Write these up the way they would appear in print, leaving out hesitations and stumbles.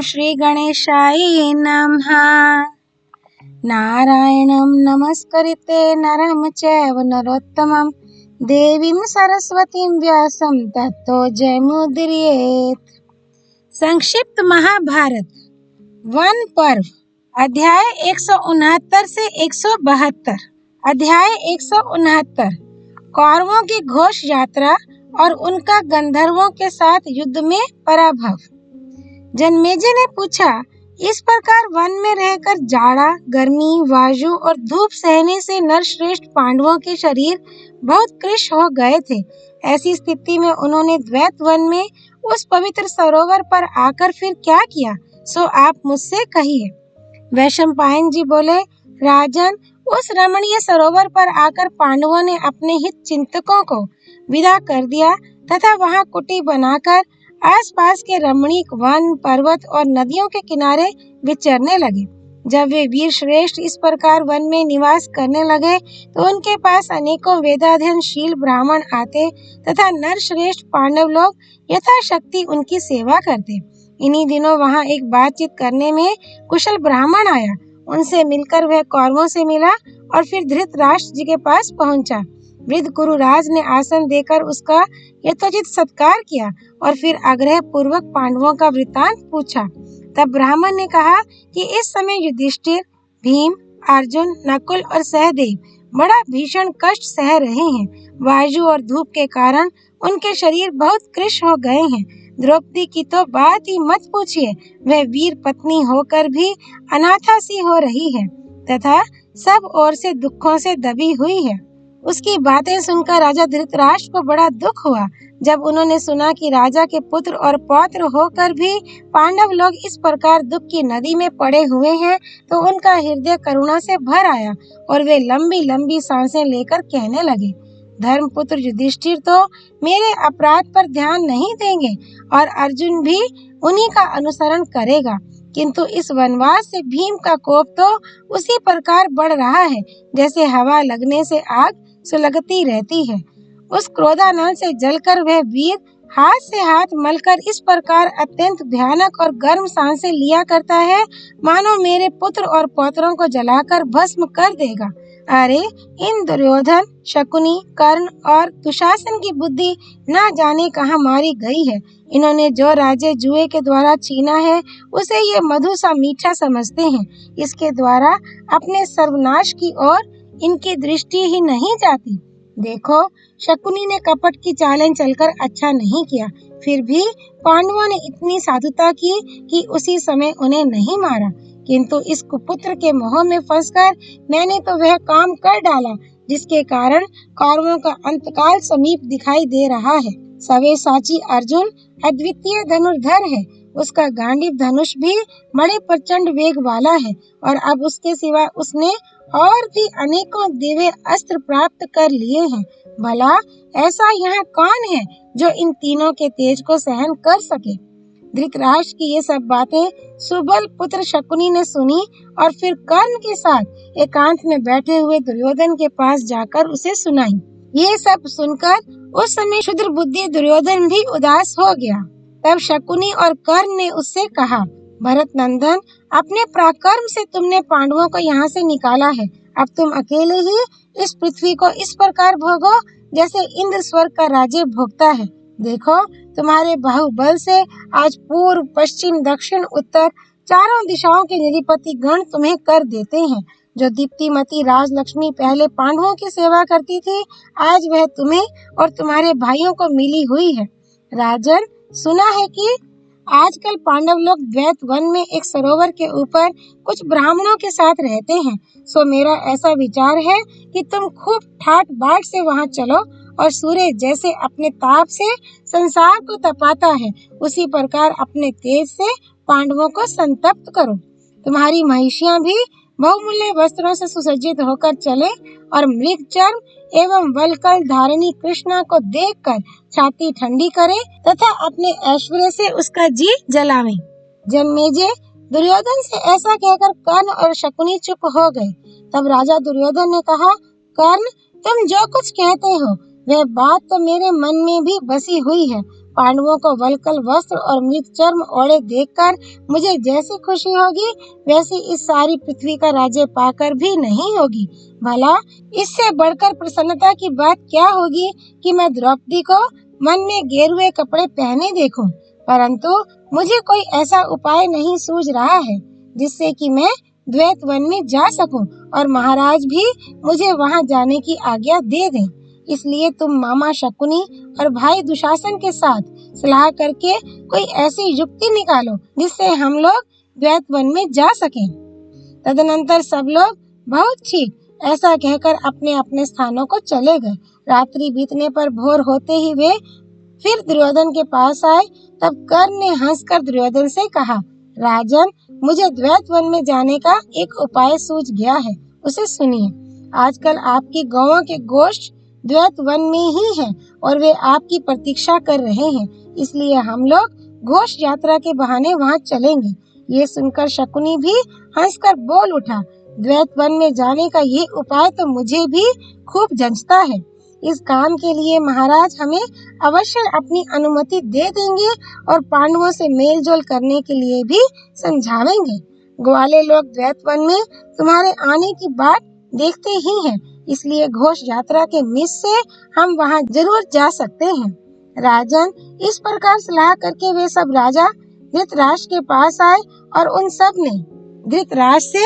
श्री गणेशाय नमः। नारायणं नमस्कृत्य नरं चैव नरोत्तमं देवीं सरस्वतीं व्यासं ततो जयमुदीरयेत्। संक्षिप्त महाभारत वन पर्व अध्याय 169 से 172। अध्याय 169 कौरवों की घोष यात्रा और उनका गंधर्वों के साथ युद्ध में पराभव। जन्मेजय ने पूछा, इस प्रकार वन में रहकर जाड़ा, गर्मी, वायु और धूप सहने से नरश्रेष्ठ पांडवों के शरीर बहुत कृश हो गए थे। ऐसी स्थिति में उन्होंने द्वैत वन में उस पवित्र सरोवर पर आकर फिर क्या किया, सो आप मुझसे कहिए। वैशंपायन जी बोले, राजन, उस रमणीय सरोवर पर आकर पांडवों ने अपने हित चिंतकों को विदा कर दिया तथा वहां कुटी बनाकर आसपास के रमणीक वन, पर्वत और नदियों के किनारे विचरने लगे। जब वे वीर श्रेष्ठ इस प्रकार वन में निवास करने लगे तो उनके पास अनेकों वेदाध्ययनशील ब्राह्मण आते तथा नर श्रेष्ठ पांडव लोग यथाशक्ति उनकी सेवा करते। इन्हीं दिनों वहां एक बातचीत करने में कुशल ब्राह्मण आया। उनसे मिलकर वह कौरवों से मिला और फिर धृतराष्ट्र जी के पास पहुंचा। वृद्ध कुरुराज ने आसन देकर उसका यथोचित सत्कार किया और फिर आग्रह पूर्वक पांडवों का वृत्तांत पूछा। तब ब्राह्मण ने कहा कि इस समय युधिष्ठिर, भीम, अर्जुन, नकुल और सहदेव बड़ा भीषण कष्ट सह रहे हैं। वायु और धूप के कारण उनके शरीर बहुत कृश हो गए हैं। द्रौपदी की तो बात ही मत पूछिए, वह वीर पत्नी होकर भी अनाथा सी हो रही है तथा सब ओर से दुखों से दबी हुई है। उसकी बातें सुनकर राजा धृतराष्ट्र को बड़ा दुख हुआ। जब उन्होंने सुना कि राजा के पुत्र और पौत्र होकर भी पांडव लोग इस प्रकार दुख की नदी में पड़े हुए हैं तो उनका हृदय करुणा से भर आया और वे लंबी लंबी सांसें लेकर कहने लगे, धर्मपुत्र युधिष्ठिर तो मेरे अपराध पर ध्यान नहीं देंगे और अर्जुन भी उन्हीं का अनुसरण करेगा, किंतु इस वनवास से भीम का कोप तो उसी प्रकार बढ़ रहा है जैसे हवा लगने से आग सुलगती रहती है। उस क्रोधानल से जलकर वह वीर हाथ से हाथ मलकर इस प्रकार अत्यंत भयानक और गर्म सांसें लिया करता है मानो मेरे पुत्र और पौत्रों को जलाकर भस्म कर देगा। अरे, इन दुर्योधन, शकुनी, कर्ण और दुशासन की बुद्धि न जाने कहाँ मारी गई है। इन्होंने जो राज्य जुए के द्वारा छीना है उसे ये मधु सा मीठा समझते हैं। इसके द्वारा अपने सर्वनाश की ओर इनकी दृष्टि ही नहीं जाती। देखो, शकुनी ने कपट की चालें चलकर अच्छा नहीं किया, फिर भी पांडवों ने इतनी साधुता की कि उसी समय उन्हें नहीं मारा, किंतु इस कुपुत्र के मोह में फंसकर मैंने तो वह काम कर डाला जिसके कारण कौरवों का अंतकाल समीप दिखाई दे रहा है। सव्यसाची अर्जुन अद्वितीय धनुर्धर है, उसका गांडीव धनुष भी बड़े प्रचंड वेग वाला है और अब उसके सिवा उसने और भी अनेकों दिव्य अस्त्र प्राप्त कर लिए हैं। भला ऐसा यहाँ कौन है जो इन तीनों के तेज को सहन कर सके। धृतराष्ट्र की ये सब बातें सुबल पुत्र शकुनी ने सुनी और फिर कर्ण के साथ एकांत में बैठे हुए दुर्योधन के पास जाकर उसे सुनाई। ये सब सुनकर उस समय क्षुद्र बुद्धि दुर्योधन भी उदास हो गया। तब शकुनी और कर्ण ने उससे कहा, भरत नंदन, अपने पराक्रम से तुमने पांडवों को यहाँ से निकाला है। अब तुम अकेले ही इस पृथ्वी को इस प्रकार भोगो जैसे इंद्र स्वर्ग का राज्य भोगता है। देखो, तुम्हारे बाहुबल से आज पूर्व, पश्चिम, दक्षिण, उत्तर चारों दिशाओं के निधिपति गण तुम्हें कर देते हैं। जो दीप्तिमती राजलक्ष्मी पहले पांडवों की सेवा करती थी, आज वह तुम्हें और तुम्हारे भाइयों को मिली हुई है। राजन, सुना है कि आजकल पांडव लोग द्वैत वन में एक सरोवर के ऊपर कुछ ब्राह्मणों के साथ रहते हैं। सो मेरा ऐसा विचार है कि तुम खूब ठाट बाट से वहां चलो और सूर्य जैसे अपने ताप से संसार को तपाता है, उसी प्रकार अपने तेज से पांडवों को संतप्त करो। तुम्हारी महिषियां भी बहुमूल्य वस्त्रों से सुसज्जित होकर चले और मृग चर्म एवं वलकल धारिणी कृष्णा को देखकर छाती ठंडी करे तथा अपने ऐश्वर्य से उसका जी जलावे। जन्मेजय, दुर्योधन से ऐसा कहकर कर्ण और शकुनी चुप हो गए। तब राजा दुर्योधन ने कहा, कर्ण, तुम जो कुछ कहते हो वह बात तो मेरे मन में भी बसी हुई है, पांडवों को वल्कल वस्त्र और मृत चर्म ओढ़े देखकर मुझे जैसी खुशी होगी वैसी इस सारी पृथ्वी का राज्य पाकर भी नहीं होगी। भला इससे बढ़कर प्रसन्नता की बात क्या होगी कि मैं द्रौपदी को मन में गेरुए कपड़े पहने देखूं, परंतु मुझे कोई ऐसा उपाय नहीं सूझ रहा है जिससे कि मैं द्वैत वन में जा सकूं और महाराज भी मुझे वहां जाने की आज्ञा दे दें। इसलिए तुम मामा शकुनी और भाई दुशासन के साथ सलाह करके कोई ऐसी युक्ति निकालो जिससे हम लोग द्वैत वन में जा सकें। तदनंतर सब लोग बहुत ठीक ऐसा कहकर अपने अपने स्थानों को चले गए। रात्रि बीतने पर भोर होते ही वे फिर दुर्योधन के पास आए। तब कर्ण ने हंसकर दुर्योधन से कहा, राजन, मुझे द्वैत वन में जाने का एक उपाय सूझ गया है, उसे सुनिए। आजकल आपकी गौओं के गोश्त द्वैत वन में ही है और वे आपकी प्रतीक्षा कर रहे हैं, इसलिए हम लोग घोष यात्रा के बहाने वहां चलेंगे। ये सुनकर शकुनी भी हंसकर बोल उठा, द्वैत वन में जाने का ये उपाय तो मुझे भी खूब जंचता है। इस काम के लिए महाराज हमें अवश्य अपनी अनुमति दे देंगे और पांडवों से मेल जोल करने के लिए भी समझावेंगे। ग्वाले लोग द्वैत वन में तुम्हारे आने की बात देखते ही हैं, इसलिए घोष यात्रा के मिस से हम वहां जरूर जा सकते हैं। राजन, इस प्रकार सलाह करके वे सब राजा धृतराष्ट्र के पास आए और उन सब ने धृतराष्ट्र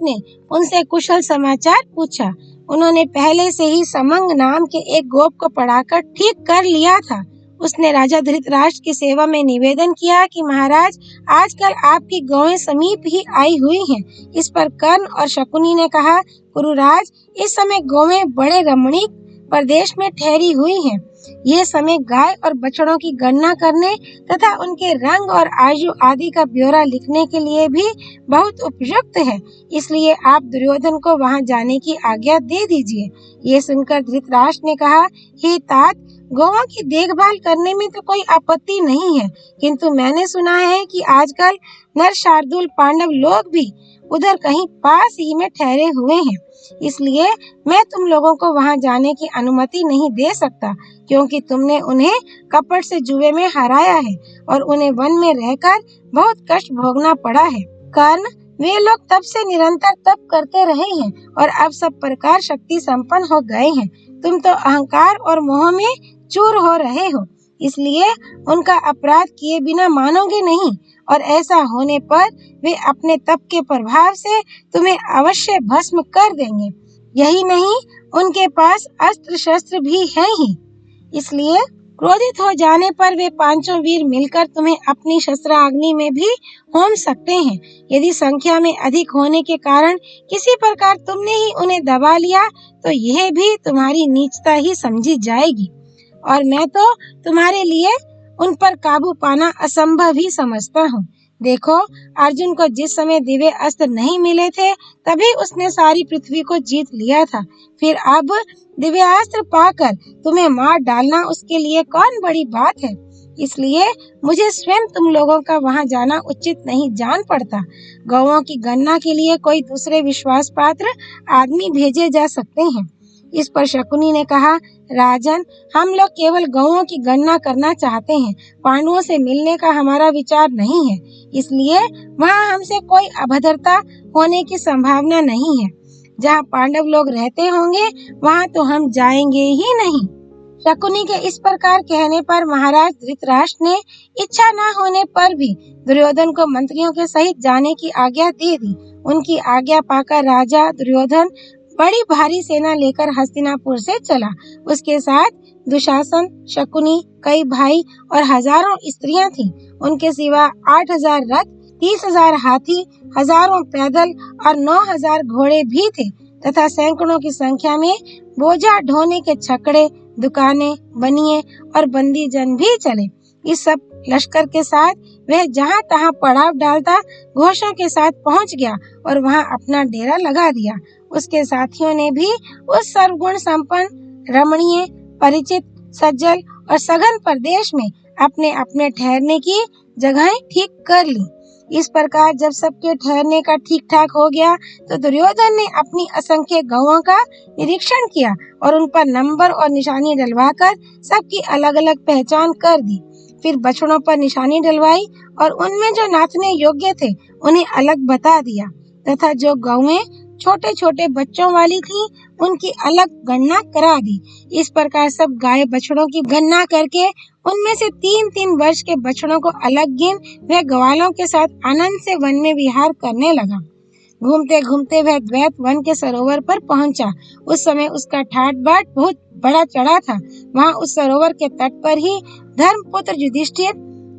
ने उनसे कुशल समाचार पूछा। उन्होंने पहले से ही समंग नाम के एक गोप को पढ़ाकर ठीक कर लिया था। उसने राजा धृतराष्ट्र की सेवा में निवेदन किया कि महाराज, आजकल आपकी गौएं समीप ही आई हुई हैं। इस पर कर्ण और शकुनी ने कहा, गुरुराज, इस समय गौएं बड़े रमणीक प्रदेश में ठहरी हुई हैं। ये समय गाय और बछड़ों की गणना करने तथा उनके रंग और आयु आदि का ब्यौरा लिखने के लिए भी बहुत उपयुक्त है, इसलिए आप दुर्योधन को वहां जाने की आज्ञा दे दीजिए। ये सुनकर धृतराष्ट्र ने कहा, हे तात, गौओं की देखभाल करने में तो कोई आपत्ति नहीं है, किंतु मैंने सुना है कि आजकल नर शार्दूल पांडव लोग भी उधर कहीं पास ही में ठहरे हुए हैं, इसलिए मैं तुम लोगों को वहां जाने की अनुमति नहीं दे सकता, क्योंकि तुमने उन्हें कपट से जुए में हराया है और उन्हें वन में रहकर बहुत कष्ट भोगना पड़ा है। कर्ण, वे लोग तब से निरंतर तप करते रहे हैं और अब सब प्रकार शक्ति संपन्न हो गए हैं। तुम तो अहंकार और मोह में चूर हो रहे हो, इसलिए उनका अपराध किए बिना मानोगे नहीं, और ऐसा होने पर वे अपने तप के प्रभाव से तुम्हें अवश्य भस्म कर देंगे। यही नहीं, उनके पास अस्त्र शस्त्र भी हैं ही, इसलिए क्रोधित हो जाने पर वे पांचों वीर मिलकर तुम्हें अपनी शस्त्राग्नि में भी होम सकते हैं। यदि संख्या में अधिक होने के कारण किसी प्रकार तुमने ही उन्हें दबा लिया तो यह भी तुम्हारी नीचता ही समझी जाएगी, और मैं तो तुम्हारे लिए उन पर काबू पाना असंभव ही समझता हूँ। देखो, अर्जुन को जिस समय दिव्य अस्त्र नहीं मिले थे तभी उसने सारी पृथ्वी को जीत लिया था, फिर अब दिव्यास्त्र पाकर तुम्हें मार डालना उसके लिए कौन बड़ी बात है। इसलिए मुझे स्वयं तुम लोगों का वहां जाना उचित नहीं जान पड़ता। गौओं की गणना के लिए कोई दूसरे विश्वास पात्र आदमी भेजे जा सकते हैं। इस पर शकुनी ने कहा, राजन, हम लोग केवल गौओं की गणना करना चाहते हैं, पांडवों से मिलने का हमारा विचार नहीं है, इसलिए वहाँ हमसे कोई अभद्रता होने की संभावना नहीं है। जहाँ पांडव लोग रहते होंगे वहाँ तो हम जाएंगे ही नहीं। शकुनी के इस प्रकार कहने पर महाराज धृतराष्ट्र ने इच्छा न होने पर भी दुर्योधन को मंत्रियों के सहित जाने की आज्ञा दे दी। उनकी आज्ञा पाकर राजा दुर्योधन बड़ी भारी सेना लेकर हस्तिनापुर से चला। उसके साथ दुशासन, शकुनी, कई भाई और हजारों स्त्रियां थीं। उनके सिवा 8,000 रथ, 30,000 हाथी, हजारों पैदल और 9,000 घोड़े भी थे तथा सैकड़ों की संख्या में बोझा ढोने के छकड़े, दुकानें, बनिए और बंदी जन भी चले। इस सब लश्कर के साथ वह जहाँ तहाँ पड़ाव डालता घोषों के साथ पहुँच गया और वहाँ अपना डेरा लगा दिया। उसके साथियों ने भी उस सर्वगुण संपन्न, रमणीय, परिचित, सज्जल और सघन प्रदेश में अपने अपने ठहरने की जगहें ठीक कर ली। इस प्रकार जब सबके ठहरने का ठीक ठाक हो गया तो दुर्योधन ने अपनी असंख्य गौओं का निरीक्षण किया और उन पर नंबर और निशानी डलवाकर सबकी अलग अलग पहचान कर दी। फिर बछड़ों पर निशानी डलवाई और उनमें जो नाचने योग्य थे उन्हें अलग बता दिया तथा जो गौएं छोटे छोटे बच्चों वाली थीं, उनकी अलग गणना करा दी। इस प्रकार सब गाय बछड़ों की गणना करके उनमें से 3-3 वर्ष के बछड़ों को अलग गिन वह ग्वालों के साथ आनंद से वन में विहार करने लगा। घूमते घूमते वह द्वैत वन के सरोवर पर पहुंचा। उस समय उसका ठाट बाट बहुत बड़ा चढ़ा था। वहां उस सरोवर के तट पर ही धर्मपुत्र युधिष्ठिर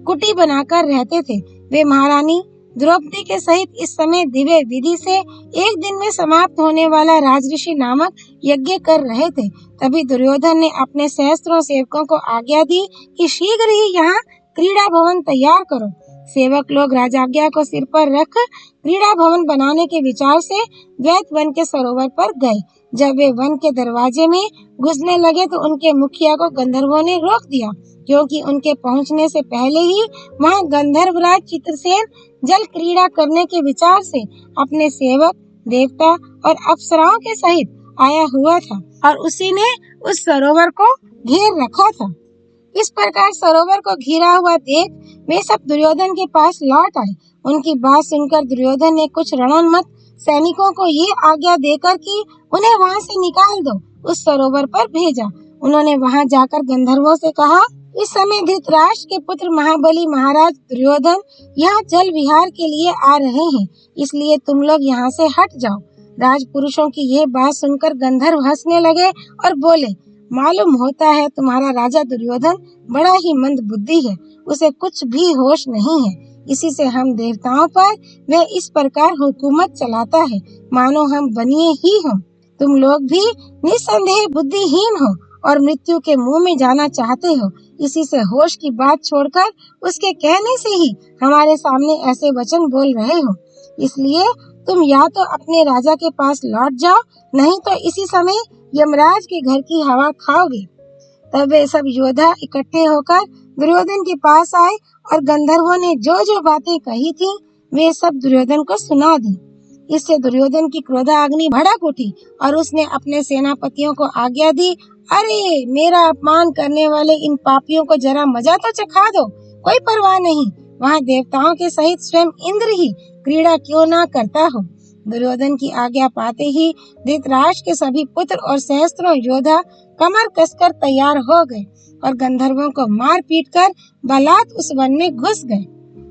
कुटी बनाकर रहते थे। वे महारानी द्रौपदी के सहित इस समय दिव्य विधि से एक दिन में समाप्त होने वाला राजऋषि नामक यज्ञ कर रहे थे। तभी दुर्योधन ने अपने सहस्त्रों सेवकों को आज्ञा दी कि शीघ्र ही यहाँ क्रीड़ा भवन तैयार करो। सेवक लोग राजाज्ञा को सिर पर रख क्रीड़ा भवन बनाने के विचार से द्वैत वन के सरोवर पर गए। जब वे वन के दरवाजे में घुसने लगे तो उनके मुखिया को गंधर्वों ने रोक दिया, क्योंकि उनके पहुंचने से पहले ही वहां गंधर्वराज चित्रसेन जल क्रीड़ा करने के विचार से अपने सेवक, देवता और अप्सराओं के सहित आया हुआ था और उसी ने उस सरोवर को घेर रखा था। इस प्रकार सरोवर को घिरा हुआ देख वे सब दुर्योधन के पास लौट आए। उनकी बात सुनकर दुर्योधन ने कुछ रणोन्मत्त सैनिकों को ये आज्ञा देकर कि उन्हें वहां से निकाल दो, उस सरोवर पर भेजा। उन्होंने वहां जाकर गंधर्वों से कहा, इस समय धृतराष्ट्र के पुत्र महाबली महाराज दुर्योधन यहाँ जल विहार के लिए आ रहे हैं, इसलिए तुम लोग यहाँ से हट जाओ। राजपुरुषों की ये बात सुनकर गंधर्व हंसने लगे और बोले, मालूम होता है तुम्हारा राजा दुर्योधन बड़ा ही मंद बुद्धि है, उसे कुछ भी होश नहीं है। इसी से हम देवताओं पर वह इस प्रकार हुकूमत चलाता है मानो हम बनिए ही हों। तुम लोग भी निस्संदेह बुद्धिहीन हो और मृत्यु के मुंह में जाना चाहते हो। इसी से होश की बात छोड़कर उसके कहने से ही हमारे सामने ऐसे वचन बोल रहे हो। इसलिए तुम या तो अपने राजा के पास लौट जाओ, नहीं तो इसी समय यमराज के घर की हवा खाओगे। तब वे सब योद्धा इकट्ठे होकर दुर्योधन के पास आए और गंधर्वों ने जो जो बातें कही थी वे सब दुर्योधन को सुना दी। इससे दुर्योधन की क्रोधाग्नि भड़क उठी और उसने अपने सेनापतियों को आज्ञा दी, अरे मेरा अपमान करने वाले इन पापियों को जरा मजा तो चखा दो, कोई परवाह नहीं, वहाँ देवताओं के सहित स्वयं इंद्र ही क्रीड़ा क्यों ना करता हो। दुर्योधन की आज्ञा पाते ही धृतराष्ट्र के सभी पुत्र और सहस्त्रों योद्धा कमर कसकर तैयार हो गए और गंधर्वों को मार पीट कर बलात् उस वन में घुस गए।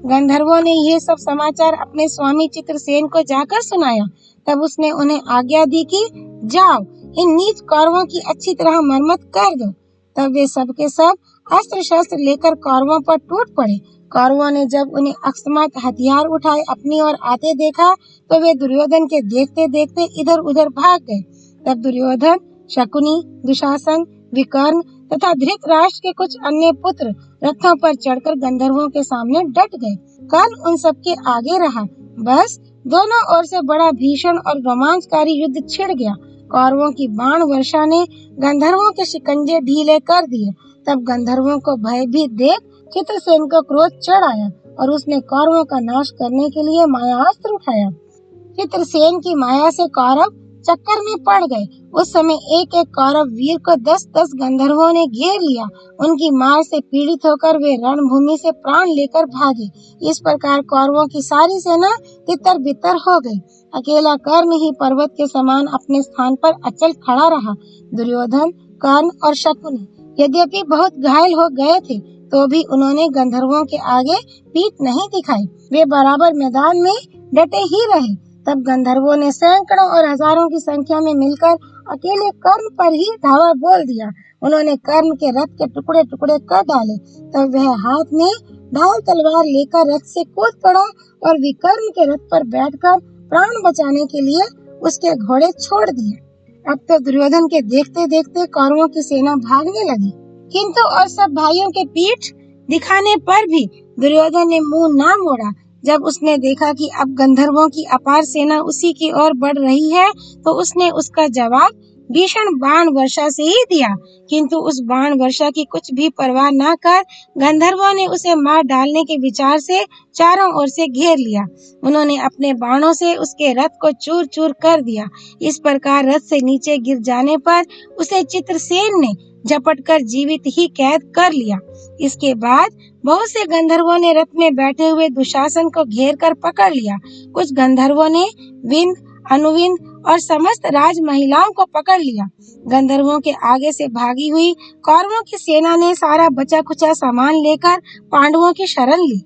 गंधर्वों ने ये सब समाचार अपने स्वामी चित्रसेन को जाकर सुनाया। तब उसने उन्हें आज्ञा दी कि जाओ इन नीच कौरवों की अच्छी तरह मरम्मत कर दो। तब वे सब के सब अस्त्र शस्त्र लेकर कौरवों पर टूट पड़े। कौरवों ने जब उन्हें अकस्मात हथियार उठाए अपनी ओर आते देखा तो वे दुर्योधन के देखते देखते इधर उधर भाग गए। तब दुर्योधन, शकुनी, दुशासन, विकर्ण तथा धृतराष्ट्र के कुछ अन्य पुत्र रथों पर चढ़कर गंधर्वों के सामने डट गए। कर्ण उन सबके आगे रहा। बस दोनों ओर से बड़ा भीषण और रोमांचकारी युद्ध छिड़ गया। कौरवों की बाण वर्षा ने गंधर्वों के शिकंजे ढीले कर दिए। तब गंधर्वों को भयभीत देख चित्रसेन को क्रोध चढ़ आया और उसने कौरवों का नाश करने के लिए मायास्त्र उठाया। चित्रसेन की माया से कौरव चक्कर में पड़ गए। उस समय एक एक कौरव वीर को 10-10 गंधर्वों ने घेर लिया। उनकी मार से पीड़ित होकर वे रणभूमि से प्राण लेकर भागे। इस प्रकार कौरवों की सारी सेना तितर बितर हो गई। अकेला कर्ण ही पर्वत के समान अपने स्थान पर अचल खड़ा रहा। दुर्योधन, कर्ण और शकुनी यद्यपि बहुत घायल हो गए थे तो भी उन्होंने गंधर्वों के आगे पीठ नहीं दिखाई। वे बराबर मैदान में डटे ही रहे। तब गंधर्वों ने सैकड़ों और हजारों की संख्या में मिलकर अकेले कर्ण पर ही धावा बोल दिया। उन्होंने कर्ण के रथ के टुकड़े टुकड़े कर डाले। तब वह हाथ में ढाल तलवार लेकर रथ से कूद पड़ा और विकर्ण के रथ पर बैठकर प्राण बचाने के लिए उसके घोड़े छोड़ दिए। अब तो दुर्योधन के देखते देखते कौरवों की सेना भागने लगी, किंतु और सब भाइयों के पीठ दिखाने पर भी दुर्योधन ने मुंह ना मोड़ा। जब उसने देखा कि अब गंधर्वों की अपार सेना उसी की ओर बढ़ रही है तो उसने उसका जवाब भीषण बाण वर्षा से ही दिया, किंतु उस बाण वर्षा की कुछ भी परवाह न कर गंधर्वों ने उसे मार डालने के विचार से चारों ओर से घेर लिया। उन्होंने अपने बाणों से उसके रथ को चूर चूर कर दिया। इस प्रकार रथ से नीचे गिर जाने पर उसे चित्रसेन ने झपट कर जीवित ही कैद कर लिया। इसके बाद बहुत से गंधर्वों ने रथ में बैठे हुए दुशासन को घेर कर पकड़ लिया। कुछ गंधर्वों ने विंद, अनुविंद और समस्त राज महिलाओं को पकड़ लिया। गंधर्वों के आगे से भागी हुई कौरवों की सेना ने सारा बचा कुचा सामान लेकर पांडवों की शरण ली।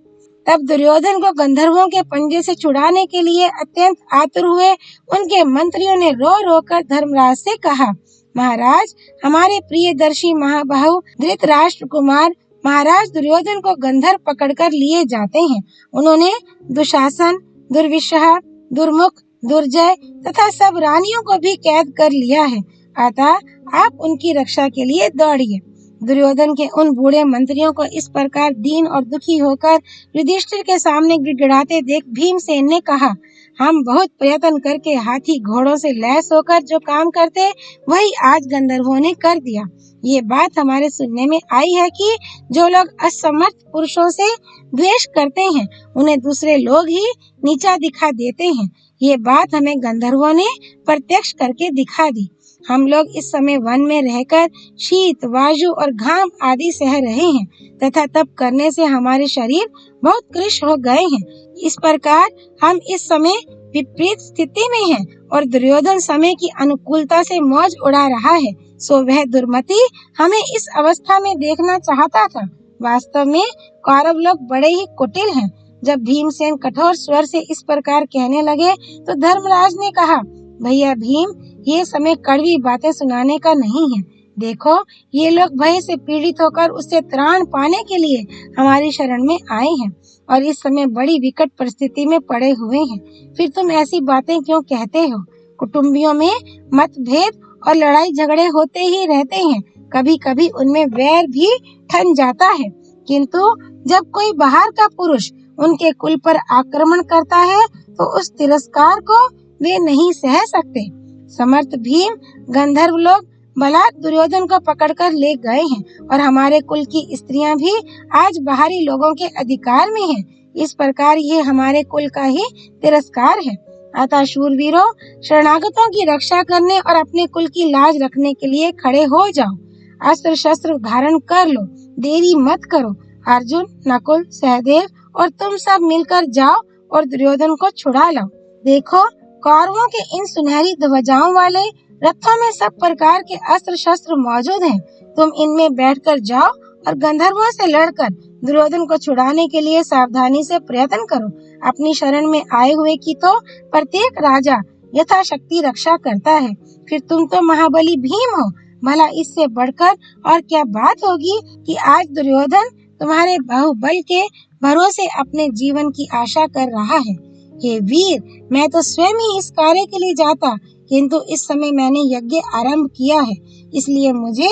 तब दुर्योधन को गंधर्वों के पंजे से छुड़ाने के लिए अत्यंत आतुर हुए उनके मंत्रियों ने रो रो कर धर्मराज से कहा, महाराज, हमारे प्रियदर्शी महाबाहु धृतराष्ट्र कुमार महाराज दुर्योधन को गंधर्व पकड़कर लिए जाते हैं। उन्होंने दुशासन, दुर्विशह, दुर्मुख, दुर्जय तथा सब रानियों को भी कैद कर लिया है। अतः आप उनकी रक्षा के लिए दौड़िए। दुर्योधन के उन बूढ़े मंत्रियों को इस प्रकार दीन और दुखी होकर युधिष्ठिर के सामने गिड़गिड़ाते देख भीमसेन ने कहा, हम बहुत प्रयत्न करके हाथी घोड़ों से लैस होकर जो काम करते वही आज गंधर्वों ने कर दिया। ये बात हमारे सुनने में आई है कि जो लोग असमर्थ पुरुषों से द्वेष करते हैं उन्हें दूसरे लोग ही नीचा दिखा देते हैं। ये बात हमें गंधर्वों ने प्रत्यक्ष करके दिखा दी। हम लोग इस समय वन में रहकर शीत, वायु और घाम आदि सह रहे हैं तथा तप करने से हमारे शरीर बहुत कृश हो गए हैं। इस प्रकार हम इस समय विपरीत स्थिति में हैं और दुर्योधन समय की अनुकूलता से मौज उड़ा रहा है, सो वह दुर्मति हमें इस अवस्था में देखना चाहता था। वास्तव में कौरव लोग बड़े ही कुटिल हैं। जब भीमसेन कठोर स्वर से इस प्रकार कहने लगे तो धर्मराज ने कहा, भैया भीम, ये समय कड़वी बातें सुनाने का नहीं है। देखो, ये लोग भय से पीड़ित होकर उससे त्राण पाने के लिए हमारी शरण में आए हैं और इस समय बड़ी विकट परिस्थिति में पड़े हुए हैं। फिर तुम ऐसी बातें क्यों कहते हो? कुटुंबियों में मतभेद और लड़ाई झगड़े होते ही रहते हैं। कभी कभी उनमें वैर भी ठन जाता है, किंतु जब कोई बाहर का पुरुष उनके कुल पर आक्रमण करता है तो उस तिरस्कार को वे नहीं सह सकते। समर्थ भीम, गंधर्व लोग बलात् दुर्योधन को पकड़कर ले गए हैं और हमारे कुल की स्त्रियां भी आज बाहरी लोगों के अधिकार में हैं। इस प्रकार ये हमारे कुल का ही तिरस्कार है। अतः शूरवीरों, शरणागतों की रक्षा करने और अपने कुल की लाज रखने के लिए खड़े हो जाओ। अस्त्र शस्त्र धारण कर लो, देरी मत करो। अर्जुन, नकुल, सहदेव और तुम सब मिलकर जाओ और दुर्योधन को छुड़ा लाओ। देखो, कौरवों के इन सुनहरी ध्वजाओं वाले रथों में सब प्रकार के अस्त्र शस्त्र मौजूद हैं। तुम इनमें बैठकर जाओ और गंधर्वों से लड़कर दुर्योधन को छुड़ाने के लिए सावधानी से प्रयत्न करो। अपनी शरण में आए हुए की तो प्रत्येक राजा यथाशक्ति रक्षा करता है। फिर तुम तो महाबली भीम हो, भला इससे बढ़कर और क्या बात होगी कि आज दुर्योधन तुम्हारे बाहुबल के भरोसे अपने जीवन की आशा कर रहा है। हे वीर, मैं तो स्वयं ही इस कार्य के लिए जाता, किंतु इस समय मैंने यज्ञ आरंभ किया है, इसलिए मुझे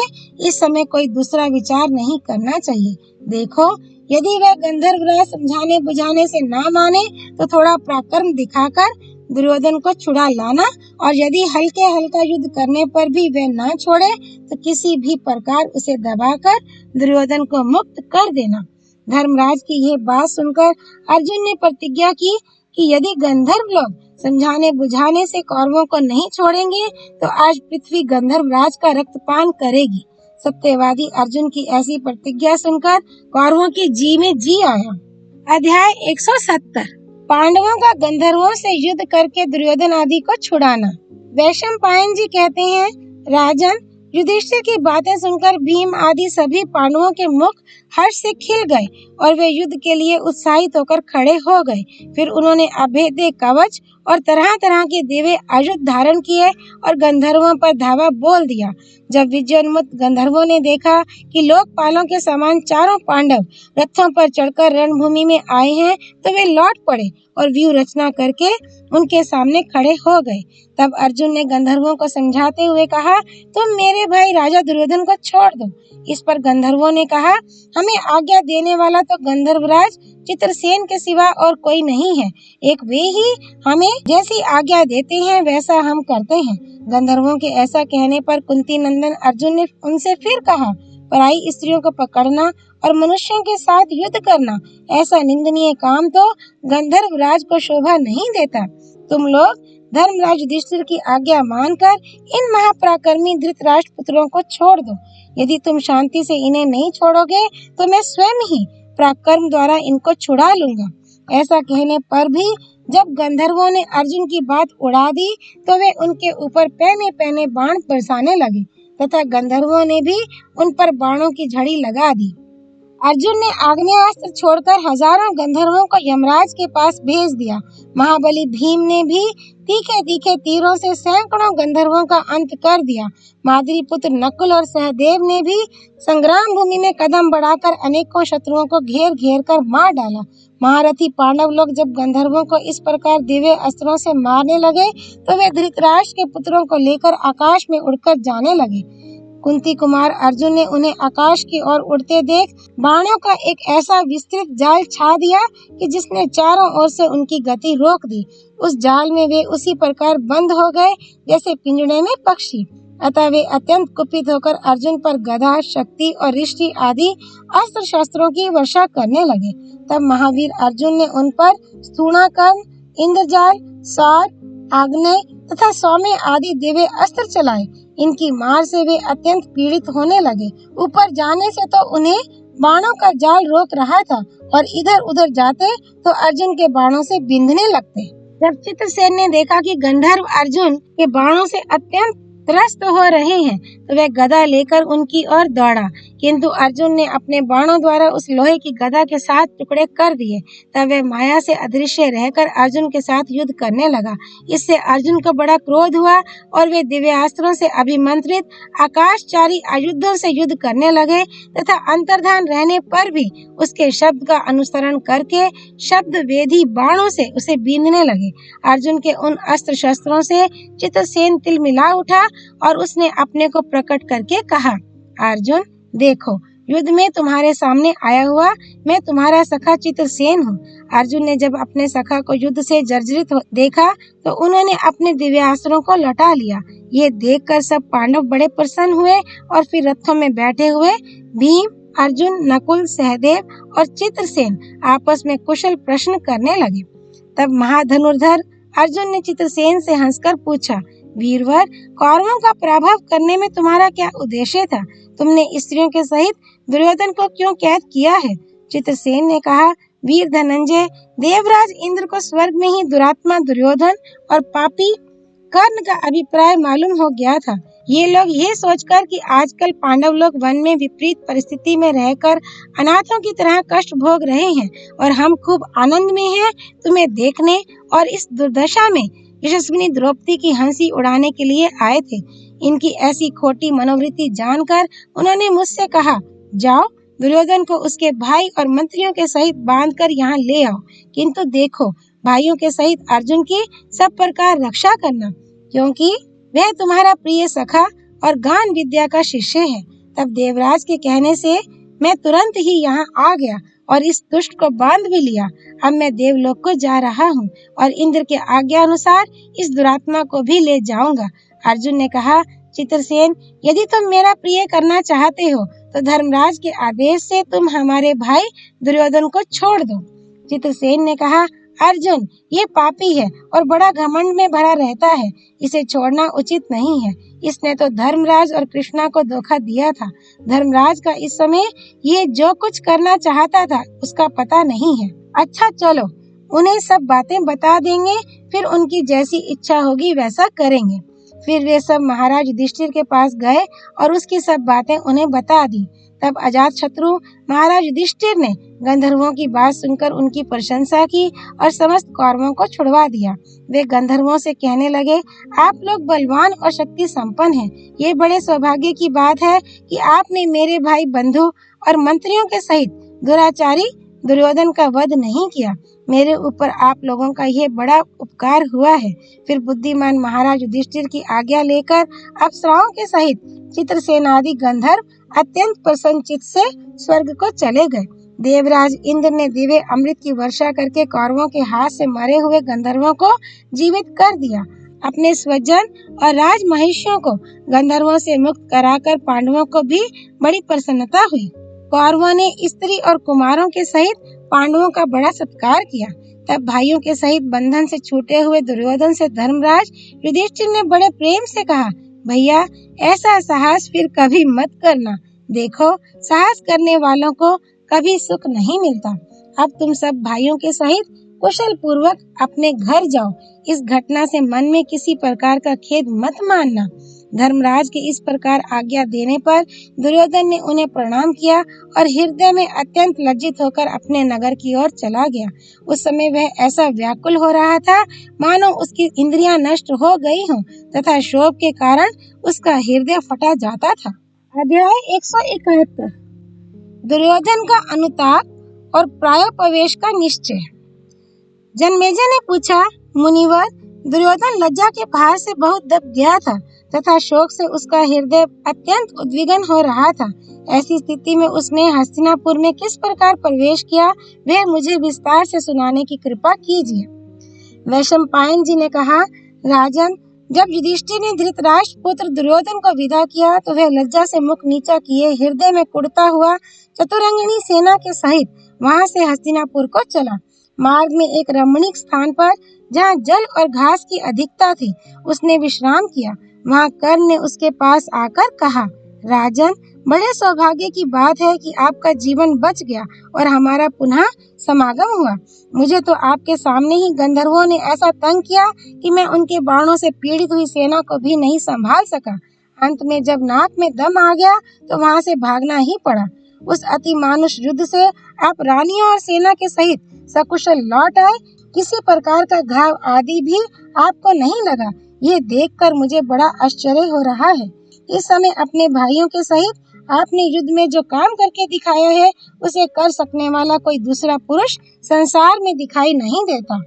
इस समय कोई दूसरा विचार नहीं करना चाहिए। देखो, यदि वह गंधर्वराज समझाने बुझाने से ना माने तो थोड़ा पराक्रम दिखाकर दुर्योधन को छुड़ा लाना, और यदि हल्के हल्का युद्ध करने पर भी वह ना छोड़े तो किसी भी प्रकार उसे दबाकर दुर्योधन को मुक्त कर देना। धर्मराज की यह बात सुनकर अर्जुन ने प्रतिज्ञा की कि यदि गंधर्व लोग समझाने बुझाने से कौरवों को नहीं छोड़ेंगे तो आज पृथ्वी गंधर्व राज का रक्तपान करेगी। सत्यवादी अर्जुन की ऐसी प्रतिज्ञा सुनकर कौरवों के जी में जी आया। अध्याय 170। पांडवों का गंधर्वों से युद्ध करके दुर्योधन आदि को छुड़ाना। वैशंपायन जी कहते हैं, राजन, युधिष्ठिर की बातें सुनकर भीम आदि सभी पांडवों के मुख हर्ष से खिल गए और वे युद्ध के लिए उत्साहित होकर खड़े हो गए। फिर उन्होंने अभेद्य कवच और तरह तरह के दिव्य आयुध धारण किए और गंधर्वों पर धावा बोल दिया। जब विजयोन्मुख गंधर्वों ने देखा कि लोकपालों के समान चारों पांडव रथों पर चढ़कर रणभूमि में आए हैं तो वे लौट पड़े और व्यूह रचना करके उनके सामने खड़े हो गए। तब अर्जुन ने गंधर्वों को समझाते हुए कहा, तुम मेरे भाई राजा दुर्योधन को छोड़ दो। इस पर गंधर्वों ने कहा, हमें आज्ञा देने वाला तो गंधर्वराज चित्रसेन के सिवा और कोई नहीं है। एक वे ही हमें जैसी आज्ञा देते हैं वैसा हम करते हैं। गंधर्वों के ऐसा कहने पर कुंती नंदन अर्जुन ने उनसे फिर कहा, पराई स्त्रियों को पकड़ना और मनुष्यों के साथ युद्ध करना, ऐसा निंदनीय काम तो गंधर्व राज को शोभा नहीं देता। तुम लोग धर्मराज युधिष्ठिर की आज्ञा मानकर इन महापराक्रमी धृतराष्ट्र पुत्रों को छोड़ दो। यदि तुम शांति से इन्हें नहीं छोड़ोगे तो मैं स्वयं ही पराक्रम द्वारा इनको छुड़ा लूंगा। ऐसा कहने पर भी जब गंधर्वों ने अर्जुन की बात उड़ा दी तो वे उनके ऊपर पैने पैने बाण बरसाने लगे तथा गंधर्वों ने भी उन पर बाणों की झड़ी लगा दी। अर्जुन ने आग्नेयास्त्र छोड़कर हजारों गंधर्वों को यमराज के पास भेज दिया। महाबली भीम ने भी तीखे तीखे तीरों से सैकड़ों गंधर्वों का अंत कर दिया। माद्री पुत्र नकुल और सहदेव ने भी संग्राम भूमि में कदम बढ़ाकर अनेकों शत्रुओं को घेर घेर कर मार डाला। महारथी पांडव लोग जब गंधर्वों को इस प्रकार दिव्य अस्त्रों से मारने लगे तो वे धृतराष्ट्र के पुत्रों को लेकर आकाश में उड़कर जाने लगे। कुंती कुमार अर्जुन ने उन्हें आकाश की ओर उड़ते देख बाणों का एक ऐसा विस्तृत जाल छा दिया कि जिसने चारों ओर से उनकी गति रोक दी। उस जाल में वे उसी प्रकार बंद हो गए जैसे पिंजड़े में पक्षी। अतः वे अत्यंत कुपित होकर अर्जुन पर गदा, शक्ति और रिष्टि आदि अस्त्र शस्त्रों की वर्षा करने लगे। तब महावीर अर्जुन ने उन पर स्थूणाकर्ण, इंद्रजाल, सौर, आग्नेय तथा सौम्य आदि दिव्य अस्त्र चलाए। इनकी मार से वे अत्यंत पीड़ित होने लगे। ऊपर जाने से तो उन्हें बाणों का जाल रोक रहा था और इधर उधर जाते तो अर्जुन के बाणों से बिंधने लगते। जब चित्रसेन ने देखा कि गंधर्व अर्जुन के बाणों से अत्यंत त्रस्त हो रहे हैं तो वह गदा लेकर उनकी ओर दौड़ा, किंतु अर्जुन ने अपने बाणों द्वारा उस लोहे की गदा के 7 टुकड़े कर दिए। तब वह माया से अदृश्य रहकर अर्जुन के साथ युद्ध करने लगा। इससे अर्जुन को बड़ा क्रोध हुआ और वे दिव्यास्त्रों से अभिमंत्रित आकाशचारी आयुधों से युद्ध करने लगे तथा अंतर्धान रहने पर भी उसके शब्द का अनुसरण करके शब्द वेदी बाणों से उसे बींधने लगे। अर्जुन के उन अस्त्र शस्त्रों से चित्रसेन तिलमिला उठा और उसने अपने को प्रकट करके कहा, अर्जुन देखो, युद्ध में तुम्हारे सामने आया हुआ मैं तुम्हारा सखा चित्रसेन हूँ। अर्जुन ने जब अपने सखा को युद्ध से जर्जरित देखा तो उन्होंने अपने दिव्यास्त्रों को लौटा लिया। ये देखकर सब पांडव बड़े प्रसन्न हुए और फिर रथों में बैठे हुए भीम, अर्जुन, नकुल, सहदेव और चित्रसेन आपस में कुशल प्रश्न करने लगे। तब महाधनुर्धर अर्जुन ने चित्रसेन से हंसकर पूछा, वीरवर, कौरवों का पराभव करने में तुम्हारा क्या उद्देश्य था? तुमने स्त्रियों के सहित दुर्योधन को क्यों कैद किया है? चित्रसेन ने कहा, वीर धनंजय, देवराज इंद्र को स्वर्ग में ही दुरात्मा दुर्योधन और पापी कर्ण का अभिप्राय मालूम हो गया था। ये लोग ये सोचकर कि आजकल पांडव लोग वन में विपरीत परिस्थिति में रहकर अनाथों की तरह कष्ट भोग रहे हैं और हम खूब आनंद में हैं, तुम्हें देखने और इस दुर्दशा में यशस्विनी द्रौपदी की हंसी उड़ाने के लिए आए थे। इनकी ऐसी खोटी मनोवृत्ति जानकर उन्होंने मुझसे कहा, जाओ दुर्योधन को उसके भाई और मंत्रियों के सहित बांधकर यहाँ ले आओ, किंतु देखो भाइयों के सहित अर्जुन की सब प्रकार रक्षा करना, क्योंकि वह तुम्हारा प्रिय सखा और गान विद्या का शिष्य है। तब देवराज के कहने से मैं तुरंत ही यहाँ आ गया और इस दुष्ट को बांध भी लिया। अब मैं देवलोक को जा रहा हूँ और इंद्र के आज्ञा अनुसार इस दुरात्मा को भी ले जाऊंगा। अर्जुन ने कहा, चित्रसेन, यदि तुम मेरा प्रिय करना चाहते हो तो धर्मराज के आदेश से तुम हमारे भाई दुर्योधन को छोड़ दो। चित्रसेन ने कहा, अर्जुन ये पापी है और बड़ा घमंड में भरा रहता है, इसे छोड़ना उचित नहीं है। इसने तो धर्मराज और कृष्णा को धोखा दिया था। धर्मराज का इस समय ये जो कुछ करना चाहता था उसका पता नहीं है। अच्छा चलो, उन्हें सब बातें बता देंगे, फिर उनकी जैसी इच्छा होगी वैसा करेंगे। फिर वे सब महाराज युधिष्ठिर के पास गए और उसकी सब बातें उन्हें बता दी। तब अजातशत्रु महाराज युधिष्ठिर ने गंधर्वों की बात सुनकर उनकी प्रशंसा की और समस्त कौरवों को छुड़वा दिया। वे गंधर्वों से कहने लगे, आप लोग बलवान और शक्ति संपन्न हैं। ये बड़े सौभाग्य की बात है कि आपने मेरे भाई बंधु और मंत्रियों के सहित दुराचारी दुर्योधन का वध नहीं किया। मेरे ऊपर आप लोगों का यह बड़ा उपकार हुआ है। फिर बुद्धिमान महाराज युधिष्ठिर की आज्ञा लेकर अप्सराओं के सहित चित्रसेन आदि गंधर्व अत्यंत प्रसन्नचित्त से स्वर्ग को चले गए। देवराज इंद्र ने दिव्य अमृत की वर्षा करके कौरवों के हाथ से मरे हुए गंधर्वों को जीवित कर दिया। अपने स्वजन और राज महिषियों को गंधर्वों से मुक्त कराकर पांडवों को भी बड़ी प्रसन्नता हुई। कौरवों ने स्त्री और कुमारों के सहित पांडवों का बड़ा सत्कार किया। तब भाइयों के सहित बंधन से छूटे हुए दुर्योधन से धर्मराज युधिष्ठिर ने बड़े प्रेम से कहा, भैया ऐसा साहस फिर कभी मत करना। देखो, साहस करने वालों को कभी सुख नहीं मिलता। अब तुम सब भाइयों के सहित कुशल पूर्वक अपने घर जाओ। इस घटना से मन में किसी प्रकार का खेद मत मानना। धर्मराज के इस प्रकार आज्ञा देने पर दुर्योधन ने उन्हें प्रणाम किया और हृदय में अत्यंत लज्जित होकर अपने नगर की ओर चला गया। उस समय वह ऐसा व्याकुल हो रहा था मानो उसकी इंद्रियां नष्ट हो गई हों तथा शोक के कारण उसका हृदय फटा जाता था। अध्याय 171। दुर्योधन का अनुताप और प्रायोपवेश का निश्चय। जन्मेजय ने पूछा, मुनिवर, दुर्योधन लज्जा के भार से बहुत दब गया था तथा शोक से उसका हृदय अत्यंत उद्विग्न हो रहा था। ऐसी स्थिति में उसने हस्तिनापुर में किस प्रकार प्रवेश किया, वह मुझे विस्तार से सुनाने की कृपा कीजिए। वैशंपायन जी ने कहा, राजन, जब युधिष्ठिर ने धृतराष्ट्र पुत्र दुर्योधन को विदा किया तो वह लज्जा से मुख नीचा किए हृदय में कुढ़ता हुआ चतुरंगिणी सेना के सहित वहां से हस्तिनापुर को चला। मार्ग में एक रमणीक स्थान पर जहाँ जल और घास की अधिकता थी, उसने विश्राम किया। वहाँ कर्ण ने उसके पास आकर कहा, राजन, बड़े सौभाग्य की बात है कि आपका जीवन बच गया और हमारा पुनः समागम हुआ। मुझे तो आपके सामने ही गंधर्वों ने ऐसा तंग किया कि मैं उनके बाणों से पीड़ित हुई सेना को भी नहीं संभाल सका। अंत में जब नाक में दम आ गया तो वहाँ से भागना ही पड़ा। उस अति मानुष युद्ध से आप रानियों और सेना के सहित सकुशल लौट आए। किसी प्रकार का घाव आदि भी आपको नहीं लगा। ये देखकर मुझे बड़ा आश्चर्य हो रहा है। इस समय अपने भाइयों के सहित आपने युद्ध में जो काम करके दिखाया है, उसे कर सकने वाला कोई दूसरा पुरुष संसार में दिखाई नहीं देता।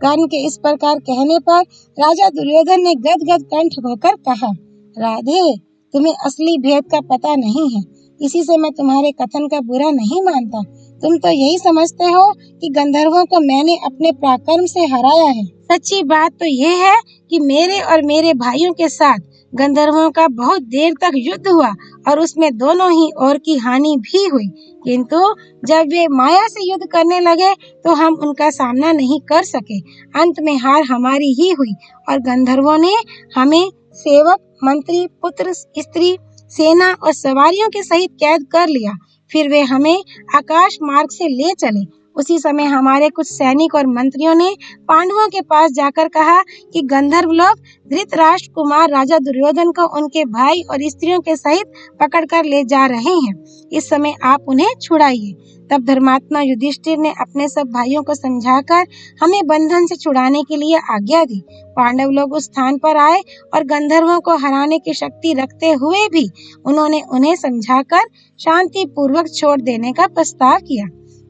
कर्ण के इस प्रकार कहने पर राजा दुर्योधन ने गदगद कंठ होकर कहा, राधे, तुम्हें असली भेद का पता नहीं है। इसी से मैं तुम्हारे कथन का बुरा नहीं मानता। तुम तो यही समझते हो कि गंधर्वों को मैंने अपने पराक्रम से हराया है। सच्ची बात तो यह है कि मेरे और मेरे भाइयों के साथ गंधर्वों का बहुत देर तक युद्ध हुआ और उसमें दोनों ही ओर की हानि भी हुई, किंतु जब वे माया से युद्ध करने लगे तो हम उनका सामना नहीं कर सके। अंत में हार हमारी ही हुई और गंधर्वों ने हमें सेवक, मंत्री, पुत्र, स्त्री, सेना और सवारियों के सहित कैद कर लिया। फिर वे हमें आकाश मार्ग से ले चले। उसी समय हमारे कुछ सैनिक और मंत्रियों ने पांडवों के पास जाकर कहा कि गंधर्व लोग धृतराष्ट्र कुमार राजा दुर्योधन को उनके भाई और स्त्रियों के सहित पकड़कर ले जा रहे हैं। इस समय आप उन्हें छुड़ाइए। तब धर्मात्मा युधिष्ठिर ने अपने सब भाइयों को समझाकर हमें बंधन से छुड़ाने के लिए आज्ञा दी। पांडव लोग उस स्थान पर आए और गंधर्वों को हराने की शक्ति रखते हुए भी उन्होंने उन्हें समझाकर शांति पूर्वक छोड़ देने का प्रस्ताव किया,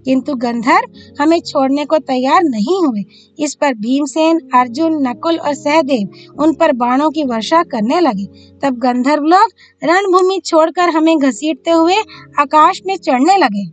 किंतु गंधर्व हमें छोड़ने को तैयार नहीं हुए। इस पर भीमसेन, अर्जुन, नकुल और सहदेव उन पर बाणों की वर्षा करने लगे। तब गंधर्व लोग रणभूमि छोड़कर हमें घसीटते हुए आकाश में चढ़ने लगे।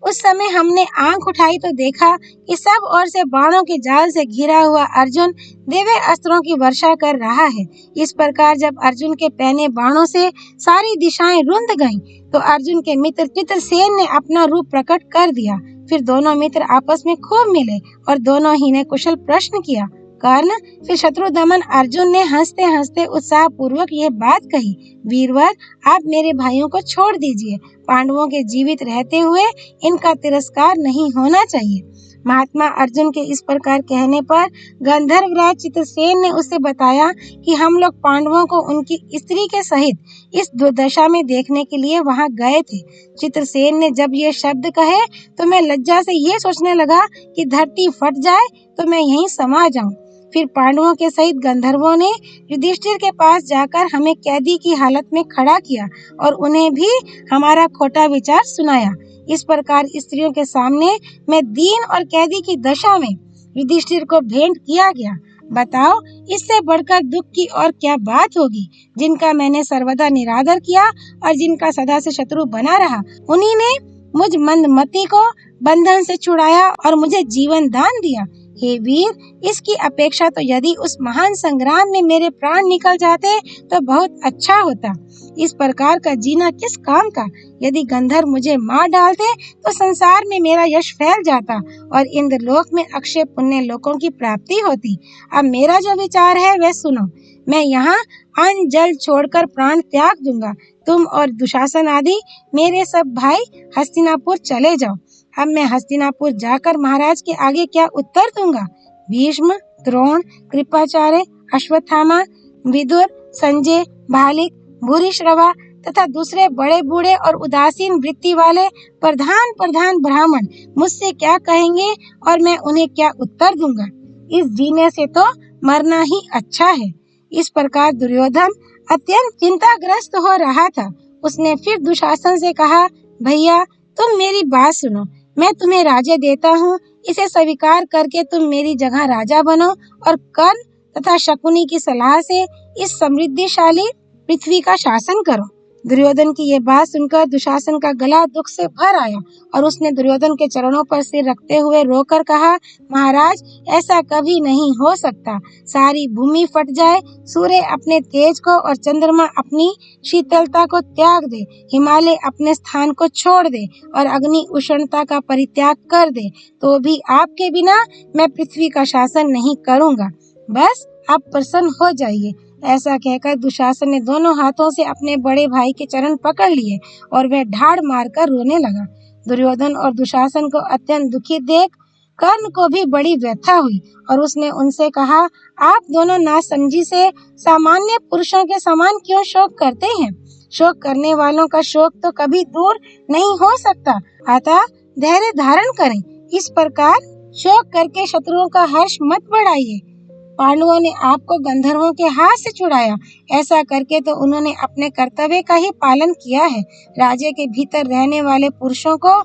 उस समय हमने आंख उठाई तो देखा कि सब ओर से बाणों के जाल से घिरा हुआ अर्जुन दिव्य अस्त्रों की वर्षा कर रहा है। इस प्रकार जब अर्जुन के पहने बाणों से सारी दिशाएं रुंध गईं, तो अर्जुन के मित्र चित्रसेन ने अपना रूप प्रकट कर दिया। फिर दोनों मित्र आपस में खूब मिले और दोनों ही ने कुशल प्रश्न किया। कर्ण, फिर शत्रुदमन अर्जुन ने हंसते हंसते उत्साह पूर्वक यह बात कही, वीरवर, आप मेरे भाइयों को छोड़ दीजिए। पांडवों के जीवित रहते हुए इनका तिरस्कार नहीं होना चाहिए। महात्मा अर्जुन के इस प्रकार कहने पर गंधर्वराज चित्रसेन ने उसे बताया कि हम लोग पांडवों को उनकी स्त्री के सहित इस दुर्दशा में देखने के लिए वहां गए थे। चित्रसेन ने जब ये शब्द कहे तो मैं लज्जा से ये सोचने लगा कि धरती फट जाए तो मैं यहीं समा जाऊं। फिर पांडवों के सहित गंधर्वों ने युधिष्ठिर के पास जाकर हमें कैदी की हालत में खड़ा किया और उन्हें भी हमारा खोटा विचार सुनाया। इस प्रकार स्त्रियों के सामने मैं दीन और कैदी की दशा में युधिष्ठिर को भेंट किया गया। बताओ इससे बढ़कर दुख की और क्या बात होगी। जिनका मैंने सर्वदा निरादर किया और जिनका सदा से शत्रु बना रहा, उन्हीं ने मुझ मंदमती को बंधन से छुड़ाया और मुझे जीवन दान दिया। हे वीर, इसकी अपेक्षा तो यदि उस महान संग्राम में मेरे प्राण निकल जाते तो बहुत अच्छा होता। इस प्रकार का जीना किस काम का। यदि गंधर्व मुझे मार डालते तो संसार में मेरा यश फैल जाता और इंद्रलोक में अक्षय पुण्य लोकों की प्राप्ति होती। अब मेरा जो विचार है वह सुनो। मैं यहाँ अन्न जल छोड़कर प्राण त्याग दूंगा। तुम और दुशासन आदि मेरे सब भाई हस्तिनापुर चले जाओ। अब मैं हस्तिनापुर जाकर महाराज के आगे क्या उत्तर दूंगा। भीष्म, द्रोण, कृपाचार्य, अश्वत्थामा, विदुर, संजय, भालिक, भूरिश्रवा तथा दूसरे बड़े बूढ़े और उदासीन वृत्ति वाले प्रधान ब्राह्मण मुझसे क्या कहेंगे और मैं उन्हें क्या उत्तर दूंगा। इस जीने से तो मरना ही अच्छा है। इस प्रकार दुर्योधन अत्यंत चिंताग्रस्त हो रहा था। उसने फिर दुशासन से कहा, भैया तुम मेरी बात सुनो। मैं तुम्हें राज्य देता हूँ, इसे स्वीकार करके तुम मेरी जगह राजा बनो और कर्ण तथा शकुनी की सलाह से इस समृद्धिशाली पृथ्वी का शासन करो। दुर्योधन की ये बात सुनकर दुशासन का गला दुख से भर आया और उसने दुर्योधन के चरणों पर सिर रखते हुए रोकर कहा, महाराज ऐसा कभी नहीं हो सकता। सारी भूमि फट जाए, सूर्य अपने तेज को और चंद्रमा अपनी शीतलता को त्याग दे, हिमालय अपने स्थान को छोड़ दे और अग्नि उष्णता का परित्याग कर दे, तो भी आपके बिना मैं पृथ्वी का शासन नहीं करूँगा। बस आप प्रसन्न हो जाइए। ऐसा कहकर दुशासन ने दोनों हाथों से अपने बड़े भाई के चरण पकड़ लिए और वह ढाड़ मारकर रोने लगा। दुर्योधन और दुशासन को अत्यंत दुखी देख कर्ण को भी बड़ी व्यथा हुई और उसने उनसे कहा, आप दोनों नासमझी से सामान्य पुरुषों के समान क्यों शोक करते हैं। शोक करने वालों का शोक तो कभी दूर नहीं हो सकता, अतः धैर्य धारण करें। इस प्रकार शोक करके शत्रुओं का हर्ष मत बढ़ाइए। पांडवों ने आपको गंधर्वों के हाथ से छुड़ाया। ऐसा करके तो उन्होंने अपने कर्तव्य का ही पालन किया है। राज्य के भीतर रहने वाले पुरुषों को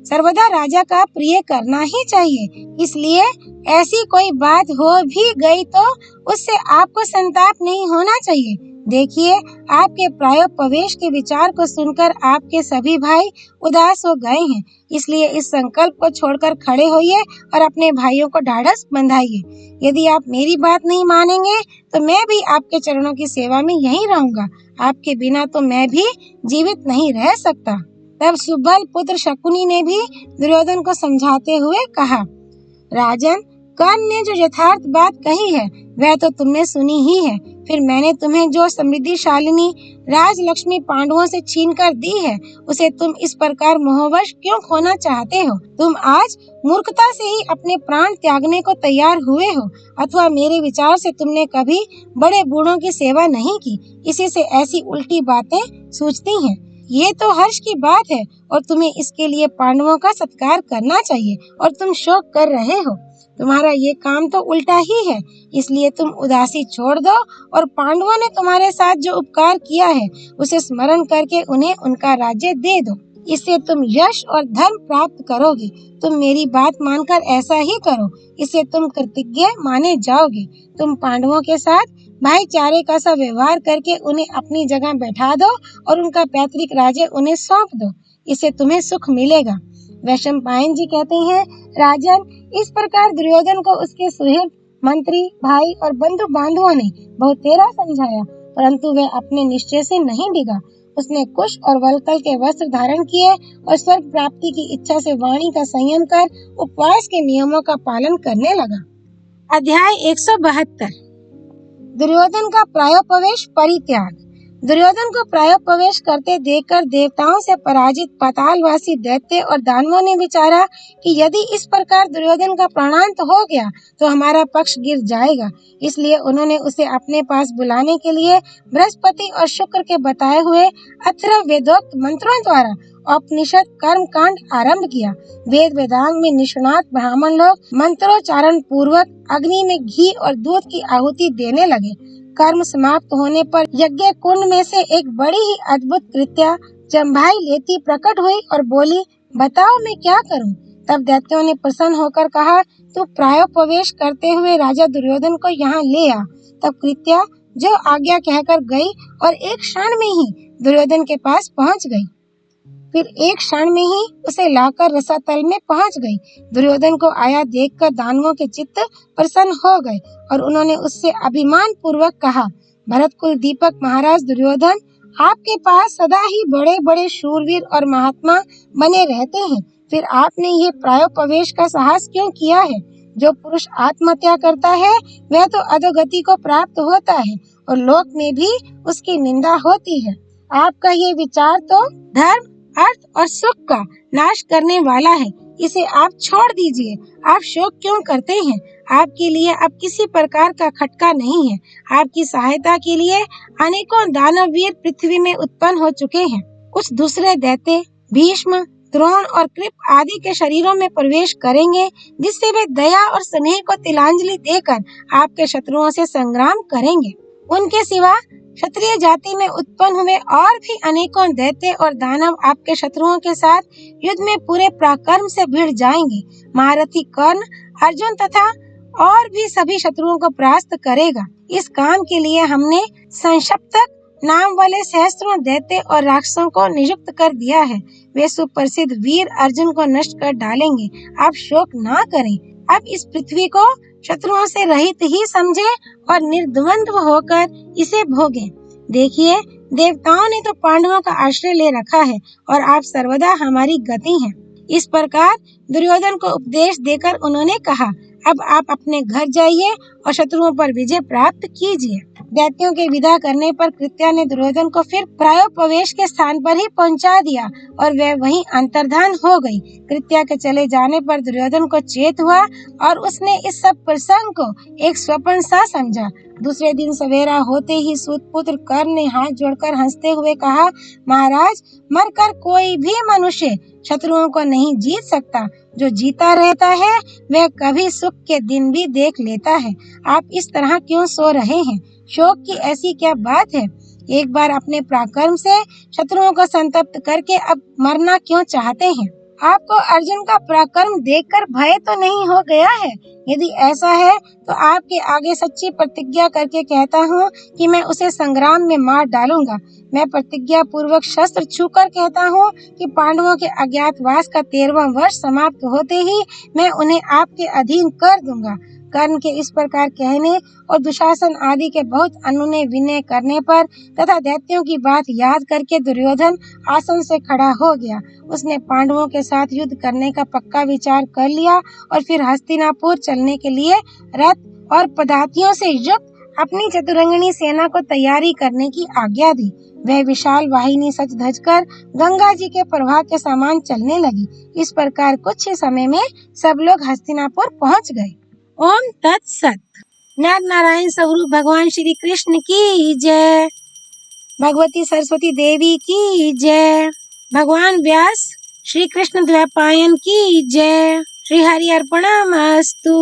सर्वदा राजा का प्रिय करना ही चाहिए। इसलिए ऐसी कोई बात हो भी गई तो उससे आपको संताप नहीं होना चाहिए। देखिए, आपके प्रायोपवेश के विचार को सुनकर आपके सभी भाई उदास हो गए हैं। इसलिए इस संकल्प को छोड़कर खड़े होइए और अपने भाइयों को ढाढ़स बंधाइए। यदि आप मेरी बात नहीं मानेंगे तो मैं भी आपके चरणों की सेवा में यहीं रहूंगा। आपके बिना तो मैं भी जीवित नहीं रह सकता। तब सुबल पुत्र शकुनी ने भी दुर्योधन को समझाते हुए कहा, राजन, कर्ण ने जो यथार्थ बात कही है वह तो तुमने सुनी ही है। फिर मैंने तुम्हें जो समृद्धिशालिनी राजलक्ष्मी पांडवों से छीन कर दी है, उसे तुम इस प्रकार मोहवश क्यों खोना चाहते हो। तुम आज मूर्खता से ही अपने प्राण त्यागने को तैयार हुए हो, अथवा मेरे विचार से तुमने कभी बड़े बूढ़ों की सेवा नहीं की, इसी से ऐसी उल्टी बातें सूझती हैं। ये तो हर्ष की बात है और तुम्हें इसके लिए पांडवों का सत्कार करना चाहिए और तुम शोक कर रहे हो। तुम्हारा ये काम तो उल्टा ही है। इसलिए तुम उदासी छोड़ दो और पांडवों ने तुम्हारे साथ जो उपकार किया है उसे स्मरण करके उन्हें उनका राज्य दे दो। इससे तुम यश और धन प्राप्त करोगे। तुम मेरी बात मानकर ऐसा ही करो, इससे तुम कृतज्ञ माने जाओगे। तुम पांडवों के साथ भाईचारे का सा व्यवहार करके उन्हें अपनी जगह बैठा दो और उनका पैतृक राज्य उन्हें सौंप दो, इससे तुम्हें सुख मिलेगा। वैशंपायन जी कहते हैं, राजन, इस प्रकार दुर्योधन को उसके सुहृद, मंत्री, भाई और बंधु बांधवों ने बहुत तेरा समझाया, परंतु वह अपने निश्चय से नहीं डिगा। उसने कुश और वल्कल के वस्त्र धारण किए और स्वर्ग प्राप्ति की इच्छा से वाणी का संयम कर उपवास के नियमों का पालन करने लगा। अध्याय 172। दुर्योधन का प्रायोपवेश परित्याग। दुर्योधन को प्रायोपवेश करते देखकर देवताओं से पराजित पातालवासी दैत्य और दानवों ने विचारा कि यदि इस प्रकार दुर्योधन का प्राणांत हो गया तो हमारा पक्ष गिर जाएगा। इसलिए उन्होंने उसे अपने पास बुलाने के लिए बृहस्पति और शुक्र के बताए हुए अथर्व वेदोक्त मंत्रों द्वारा उपनिषद कर्म कांड आरंभ किया। वेद वेदांग में निष्णात ब्राह्मण लोग मंत्रोच्चारण पूर्वक अग्नि में घी और दूध की आहुति देने लगे। कर्म समाप्त होने पर यज्ञ कुंड में से एक बड़ी ही अद्भुत कृत्या जम्भाई लेती प्रकट हुई और बोली, बताओ मैं क्या करूं। तब दैत्यों ने प्रसन्न होकर कहा, तू प्रायोपवेश करते हुए राजा दुर्योधन को यहाँ ले आ। तब कृत्या जो आज्ञा कहकर गई और एक क्षण में ही दुर्योधन के पास पहुँच गई। फिर एक क्षण में ही उसे लाकर रसातल में पहुँच गई। दुर्योधन को आया देखकर दानवों के चित्त प्रसन्न हो गए और उन्होंने उससे अभिमान पूर्वक कहा, भरत कुल दीपक महाराज दुर्योधन, आपके पास सदा ही बड़े बड़े शूरवीर और महात्मा बने रहते हैं, फिर आपने ये प्रायोपवेश का साहस क्यों किया है? जो पुरुष आत्महत्या करता है वह तो अधोगति को प्राप्त होता है और लोक में भी उसकी निंदा होती है। आपका ये विचार तो धर्म, अर्थ और सुख का नाश करने वाला है। इसे आप छोड़ दीजिए। आप शोक क्यों करते हैं? आपके लिए अब किसी प्रकार का खटका नहीं है। आपकी सहायता के लिए अनेकों दानववीर पृथ्वी में उत्पन्न हो चुके हैं। कुछ दूसरे दैत्य भीष्म, द्रोण और कृप आदि के शरीरों में प्रवेश करेंगे, जिससे वे दया और स्नेह को तिलांजलि देकर आपके शत्रुओं से संग्राम करेंगे। उनके सिवा क्षत्रिय जाति में उत्पन्न हुए और भी अनेकों दैत्य और दानव आपके शत्रुओं के साथ युद्ध में पूरे पराक्रम से भिड़ जाएंगे। महारथी कर्ण, अर्जुन तथा और भी सभी शत्रुओं को परास्त करेगा। इस काम के लिए हमने संशप्तक नाम वाले सहस्त्रों दैत्य और राक्षसों को नियुक्त कर दिया है। वे सुप्रसिद्ध वीर अर्जुन को नष्ट कर डालेंगे। आप शोक ना करें। अब इस पृथ्वी को शत्रुओं से रहित ही समझें और निर्द्वंद्व होकर इसे भोगें। देखिए, देवताओं ने तो पांडवों का आश्रय ले रखा है और आप सर्वदा हमारी गति हैं। इस प्रकार दुर्योधन को उपदेश देकर उन्होंने कहा, अब आप अपने घर जाइए और शत्रुओं पर विजय प्राप्त कीजिए। दैत्यों के विदा करने पर कृत्या ने दुर्योधन को फिर प्रायोपवेश के स्थान पर ही पहुंचा दिया और वह वहीं अंतर्धान हो गई। कृत्या के चले जाने पर दुर्योधन को चेत हुआ और उसने इस सब प्रसंग को एक स्वप्न सा समझा। दूसरे दिन सवेरा होते ही सूत पुत्र कर्ण ने हाथ जोड़कर हंसते हुए कहा, महाराज, मरकर कोई भी मनुष्य शत्रुओं को नहीं जीत सकता। जो जीता रहता है वह कभी सुख के दिन भी देख लेता है। आप इस तरह क्यों सो रहे हैं? शोक की ऐसी क्या बात है? एक बार अपने पराक्रम से शत्रुओं को संतप्त करके अब मरना क्यों चाहते हैं? आपको अर्जुन का पराक्रम देखकर भय तो नहीं हो गया है? यदि ऐसा है तो आपके आगे सच्ची प्रतिज्ञा करके कहता हूँ कि मैं उसे संग्राम में मार डालूंगा। मैं प्रतिज्ञा पूर्वक शस्त्र छूकर कहता हूँ कि पांडवों के अज्ञातवास का 13वां वर्ष समाप्त होते ही मैं उन्हें आपके अधीन कर दूंगा। कर्ण के इस प्रकार कहने और दुशासन आदि के बहुत अनुनय विनय करने पर तथा दैत्यों की बात याद करके दुर्योधन आसन से खड़ा हो गया। उसने पांडवों के साथ युद्ध करने का पक्का विचार कर लिया और फिर हस्तिनापुर चलने के लिए रथ और पदातियों से युक्त अपनी चतुरंगिणी सेना को तैयारी करने की आज्ञा दी। वह विशाल वाहिनी सज धज कर गंगा जी के प्रवाह के समान चलने लगी। इस प्रकार कुछ ही समय में सब लोग हस्तिनापुर पहुंच गए। ओम तत्सत। नर नारायण स्वरूप भगवान श्री कृष्ण की जय। भगवती सरस्वती देवी की जय। भगवान व्यास श्री कृष्ण द्वैपायन की जय। श्री हरि अर्पणमस्तु।